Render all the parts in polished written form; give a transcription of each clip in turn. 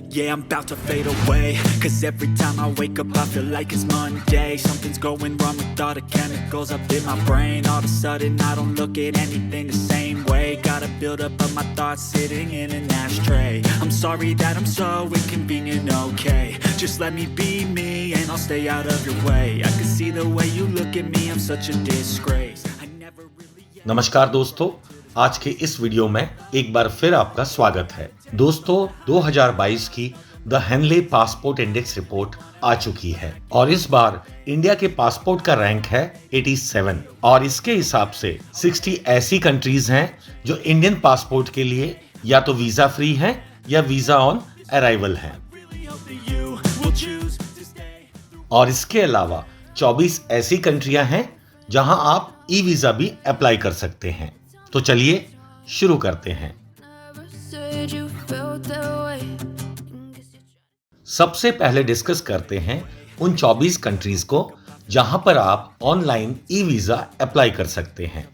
Yeah, I'm about to fade away. Cause every time I wake up I feel like it's Monday. Something's going wrong with all the chemicals up in my brain. All of a sudden I don't look at anything the same way. Gotta build up of my thoughts sitting in an ashtray. I'm sorry that I'm so inconvenient, okay. Just let me be me and I'll stay out of your way. I can see the way you look at me, I'm such a disgrace. I never really... नमस्कार दोस्तों, आज के इस video में एक बार फिर आपका स्वागत है। दोस्तों, 2022 की the Henley passport index report आ चुकी है और इस बार इंडिया के पासपोर्ट का रैंक है 87 और इसके हिसाब से 60 ऐसी कंट्रीज हैं जो इंडियन पासपोर्ट के लिए या तो वीजा फ्री हैं या वीजा ऑन अराइवल हैं। और इसके अलावा 24 ऐसी कंट्रियां हैं जहां आप ई वीजा भी अप्लाई कर सकते हैं। तो चलिए शुरू करते हैं। सबसे पहले डिस्कस करते हैं उन 24 कंट्रीज को जहां पर आप ऑनलाइन ई वीजा अप्लाई कर सकते हैं।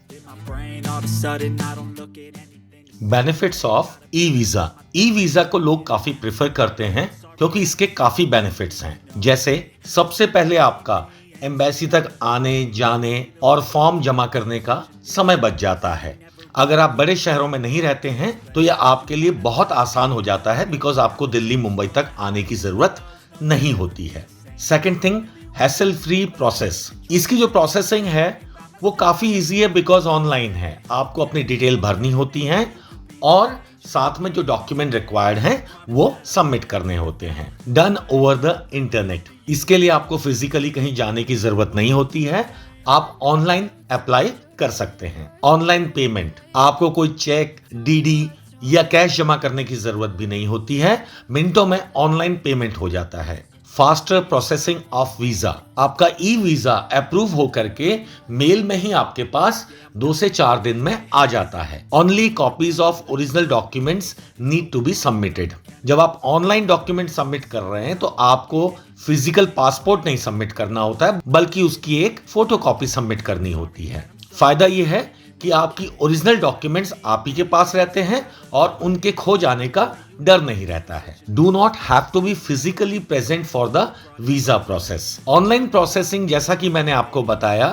Benefits of e visa. E visa को लोग काफी प्रेफर करते हैं क्योंकि इसके काफी बेनिफिट्स हैं। जैसे सबसे पहले आपका एम्बेसी तक आने जाने और फॉर्म जमा करने का समय बच जाता है। अगर आप बड़े शहरों में नहीं रहते हैं तो यह आपके लिए बहुत आसान हो जाता है बिकॉज आपको दिल्ली मुंबई तक आने की जरूरत नहीं होती है। Second thing, hassle free process. इसकी जो प्रोसेसिंग है वो काफी इजी है बिकॉज ऑनलाइन है। आपको अपनी डिटेल भरनी होती है और साथ में जो डॉक्यूमेंट रिक्वायर्ड हैं वो सबमिट करने होते हैं। Done over the internet. इसके लिए आपको फिजिकली कहीं जाने की जरूरत नहीं होती है, आप ऑनलाइन अप्लाई कर सकते हैं। ऑनलाइन पेमेंट, आपको कोई चेक, डीडी या कैश जमा करने की जरूरत भी नहीं होती है, मिनटों में ऑनलाइन पेमेंट हो जाता है। Faster processing of visa. आपका ई वीजा अप्रूव होकर के मेल में ही आपके पास 2 से 4 दिन में आ जाता है। Only copies of original documents need to be submitted. जब आप ऑनलाइन डॉक्यूमेंट सबमिट कर रहे हैं तो आपको फिजिकल पासपोर्ट नहीं सबमिट करना होता है बल्कि उसकी एक फोटोकॉपी सबमिट करनी होती है। फायदा यह है कि आपकी ओरिजिनल डॉक्यूमेंट्स आप ही के पास रहते हैं और उनके खो जाने का डर नहीं रहता है। Do not have to be physically present for the visa process. Online processing जैसा कि मैंने आपको बताया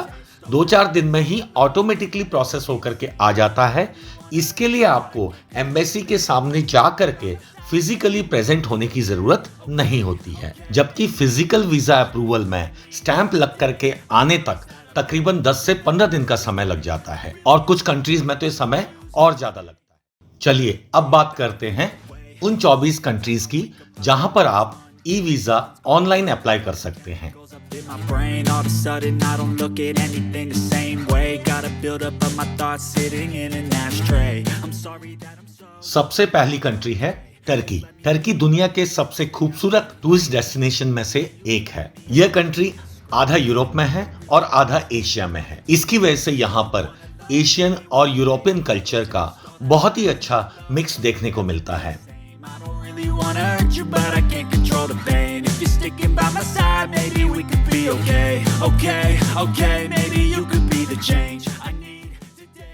2-4 दिन में ही ऑटोमेटिकली प्रोसेस होकर के आ जाता है। इसके लिए आपको एम्बेसी के सामने जा करके फिजिकली प्रेजेंट होने की जरूरत नहीं होती है, जबकि फिजिकल वीजा अप्रूवल में स्टैंप लग करके आने तक तकरीबन 10 से 15 दिन का समय लग जाता है और कुछ कंट्रीज में तो ये समय और ज्यादा लगता है। चलिए अब बात करते हैं उन 24 कंट्रीज की जहां पर आप ई वीजा ऑनलाइन अप्लाई कर सकते हैं। सबसे पहली कंट्री है टर्की। टर्की दुनिया के सबसे खूबसूरत टूरिस्ट डेस्टिनेशन में से एक है। यह कंट्री आधा यूरोप में है और आधा एशिया में है। इसकी वजह से यहाँ पर एशियन और यूरोपियन कल्चर का बहुत ही अच्छा मिक्स देखने को मिलता है।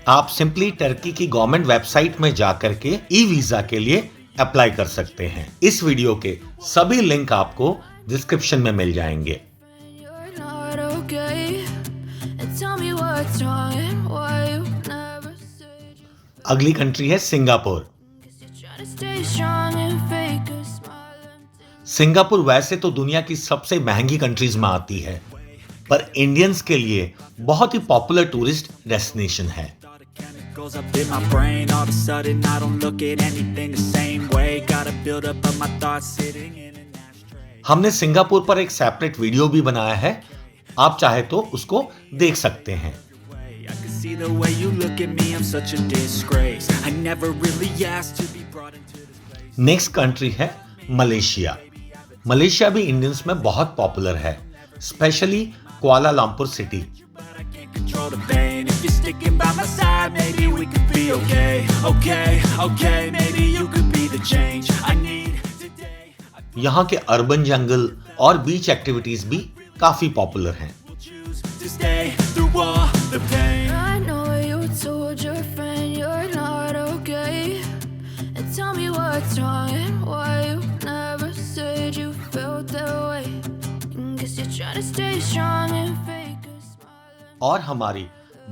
आप सिंपली टर्की की गवर्नमेंट वेबसाइट में जाकर के ई वीजा के लिए अप्लाई कर सकते हैं। इस वीडियो के सभी लिंक आपको डिस्क्रिप्शन में मिल जाएंगे। अगली कंट्री है सिंगापुर। सिंगापुर वैसे तो दुनिया की सबसे महंगी कंट्रीज में आती है पर इंडियंस के लिए बहुत ही पॉपुलर टूरिस्ट डेस्टिनेशन है। हमने सिंगापुर पर एक सेपरेट वीडियो भी बनाया है, आप चाहे तो उसको देख सकते हैं। नेक्स्ट कंट्री है मलेशिया। मलेशिया भी इंडियंस में बहुत पॉपुलर है, स्पेशली कुआलालंपुर सिटी। यहाँ के अर्बन जंगल और बीच एक्टिविटीज भी काफी पॉपुलर हैं। Tell me what's wrong and why you never trying to stay strong and fake a smile. और हमारी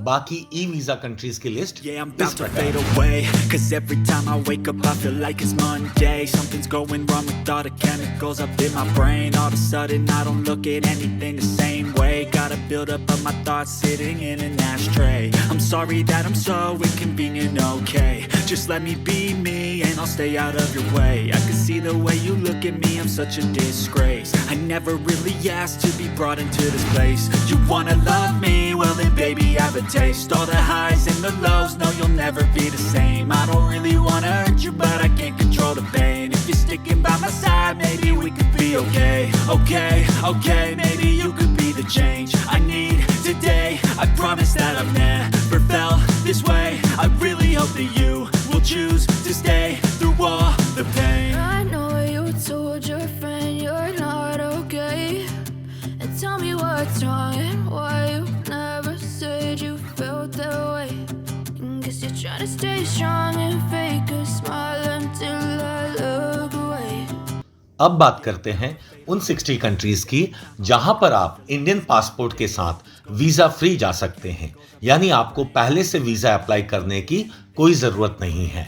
बाकी ई वीजा कंट्रीज की लिस्ट Yeah, I'm इस about to प्रकार fade away. Cause every time I wake up, I feel like it's Monday. Something's going wrong with all the chemicals up in my brain. All of a sudden, I don't look at anything the same way. Gotta build up of my thoughts sitting in an ashtray. I'm sorry that I'm so inconvenient, okay? Just let me be me and I'll stay out of your way. I can see the way you look at me, I'm such a disgrace. I never really asked to be brought into this place. You wanna love me? Well then baby, have a taste. All the highs and the lows, no you'll never be the same. I don't really wanna hurt you, but I can't control the pain. If you're sticking by my side, maybe we could be okay. Okay, maybe you could be the change I need today. I promise that I've never felt this way. I really hope that you will choose to stay through all the pain. I know you told your friend you're not okay, and tell me what's wrong and why you never said you felt that way. Guess you're trying to stay strong and fake a smile until I look away. अब बात करते हैं उन 60 countries की जहां पर आप Indian passport के साथ वीजा फ्री जा सकते हैं, यानी आपको पहले से वीजा अप्लाई करने की कोई जरूरत नहीं है।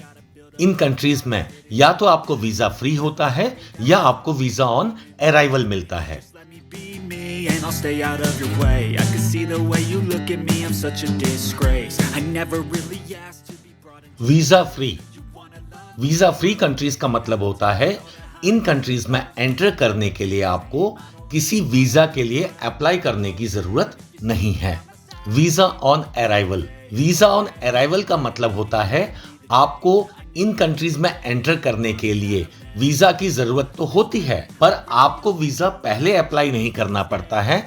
इन कंट्रीज में या तो आपको वीजा फ्री होता है या आपको वीजा ऑन अराइवल मिलता है। Let me be me and I'll stay out of your way. I can see the way you look at me, I'm such a disgrace. I never really asked to be brought into. Visa free visa free countries का मतलब होता है इन countries में enter करने के लिए आपको किसी वीजा के लिए अप्लाई करने की जरूरत नहीं है। वीजा ऑन अराइवल का मतलब होता है आपको इन कंट्रीज में एंटर करने के लिए वीजा की जरूरत तो होती है, पर आपको वीजा पहले अप्लाई नहीं करना पड़ता है।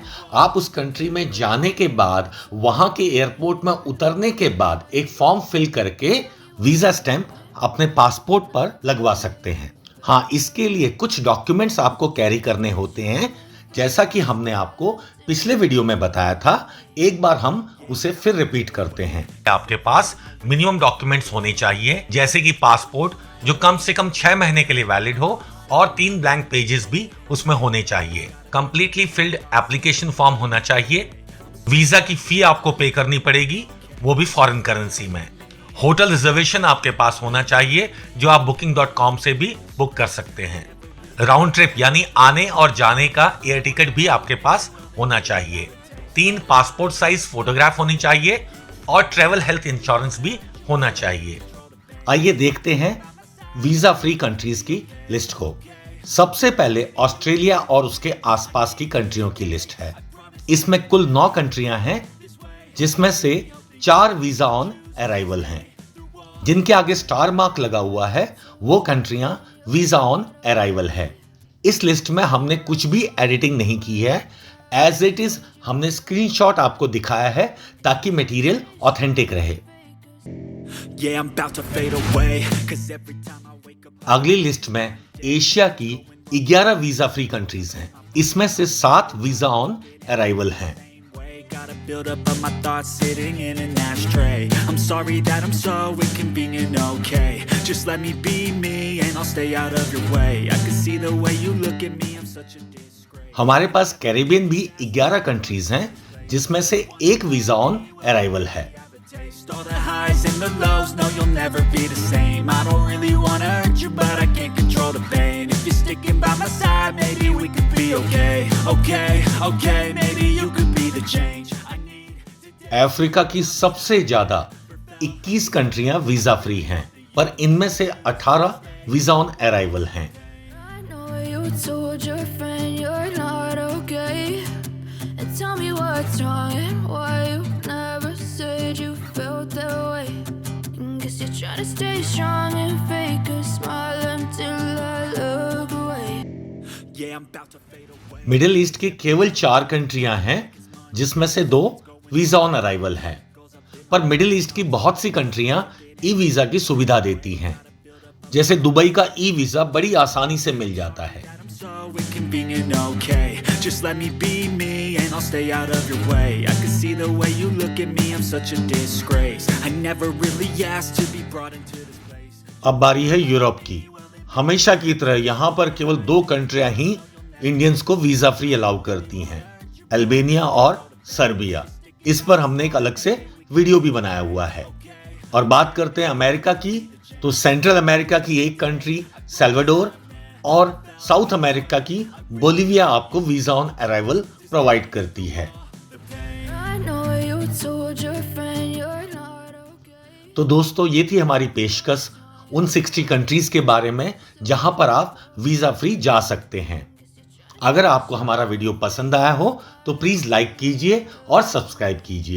आप उस कंट्री में जाने के बाद, वहां के एयरपोर्ट में उतरने के बाद एक फॉर्म फिल करके वीजा स्टैंप अपने पासपोर्ट पर लगवा सकते हैं। हाँ, इसके लिए कुछ डॉक्यूमेंट्स आपको कैरी करने होते हैं, जैसा कि हमने आपको पिछले वीडियो में बताया था। एक बार हम उसे फिर रिपीट करते हैं। आपके पास मिनिमम डॉक्यूमेंट्स होने चाहिए, जैसे कि पासपोर्ट जो कम से कम 6 महीने के लिए वैलिड हो और 3 ब्लैंक पेजेस भी उसमें होने चाहिए। कंप्लीटली फिल्ड एप्लीकेशन फॉर्म होना चाहिए। वीजा की फी आपको पे करनी पड़ेगी, वो भी फॉरेन करेंसी में। होटल रिजर्वेशन आपके पास होना चाहिए, जो आप booking.com से भी बुक कर सकते हैं। राउंड ट्रिप यानी आने और जाने का एयर टिकट भी आपके पास होना चाहिए। 3 पासपोर्ट साइज फोटोग्राफ होनी चाहिए और ट्रेवल हेल्थ इंश्योरेंस भी होना चाहिए। आइए देखते हैं वीजा फ्री कंट्रीज की लिस्ट को। सबसे पहले ऑस्ट्रेलिया और उसके आसपास की कंट्रियों की लिस्ट है। इसमें कुल 9 कंट्रियां हैं, जिसमें से 4 वीजा ऑन अराइवल हैं। जिनके आगे स्टार मार्क लगा हुआ है वो कंट्रियां वीजा ऑन अराइवल है। इस लिस्ट में हमने कुछ भी एडिटिंग नहीं की है, एज इट इज हमने स्क्रीनशॉट आपको दिखाया है ताकि मटेरियल ऑथेंटिक रहे। Yeah, I'm about to fade away. Cause every time I wake up. अगली लिस्ट में एशिया की 11 वीजा फ्री कंट्रीज हैं। इसमें से 7 वीजा ऑन अराइवल हैं। Gotta build up of my thoughts sitting in an ashtray. I'm sorry that I'm so inconvenient, okay? Just let me be me and I'll stay out of your way. I can see the way you look at me, I'm such a disgrace. हमारे पास Caribbean भी 11 countries हैं, जिसमें से 1 visa on arrival है। All the highs and the lows, no you'll never be the same. I don't really wanna hurt you, but I can't control the pain. If you're sticking by my side, maybe we could be okay, maybe you could be the change I need. Africa की सबसे ज्यादा 21 कंट्रियां visa free हैं, पर इनमें से 18 visa on arrival हैं। I know you told your friend you're not okay, and tell me what's wrong and why you never said you felt that way. Guess you're trying to stay strong and fake a smile until I look away. Yeah, I'm about to fade away. Middle east की केवल 4 कंट्रियां हैं, जिसमें से 2 visa on arrival है, पर middle east की बहुत सी कंट्रियां e visa की सुविधा देती हैं। जैसे दुबई का ई वीजा बड़ी आसानी से मिल जाता है। So inconvenient, okay? Just let me be me and I'll stay out of your way. I can see the way you look at me, I'm such a disgrace. I never really asked to be brought into this place. अब बारी है Europe की। हमेशा की तरह यहाँ पर केवल 2 कंट्रियां ही इंडियंस को वीजा फ्री अलाउ करती हैं। अल्बानिया और सर्बिया। इस पर हमने एक अलग से वीडियो भी बनाया हुआ है। और बात करते हैं अमेरिका की, तो सेंट्रल अमेरिका की एक कंट्री सेल्वाडोर और साउथ अमेरिका की बोलिविया आपको वीजा ऑन अराइवल प्रोवाइड करती है। I know you told your friend you're not okay. तो दोस्तों, ये थी हमारी पेशकश उन 60 कंट्रीज के बारे में जहां पर आप वीजा फ्री जा सकते हैं। अगर आपको हमारा वीडियो पसंद आया हो तो प्लीज लाइक कीजिए और सब्सक्राइब कीजिए।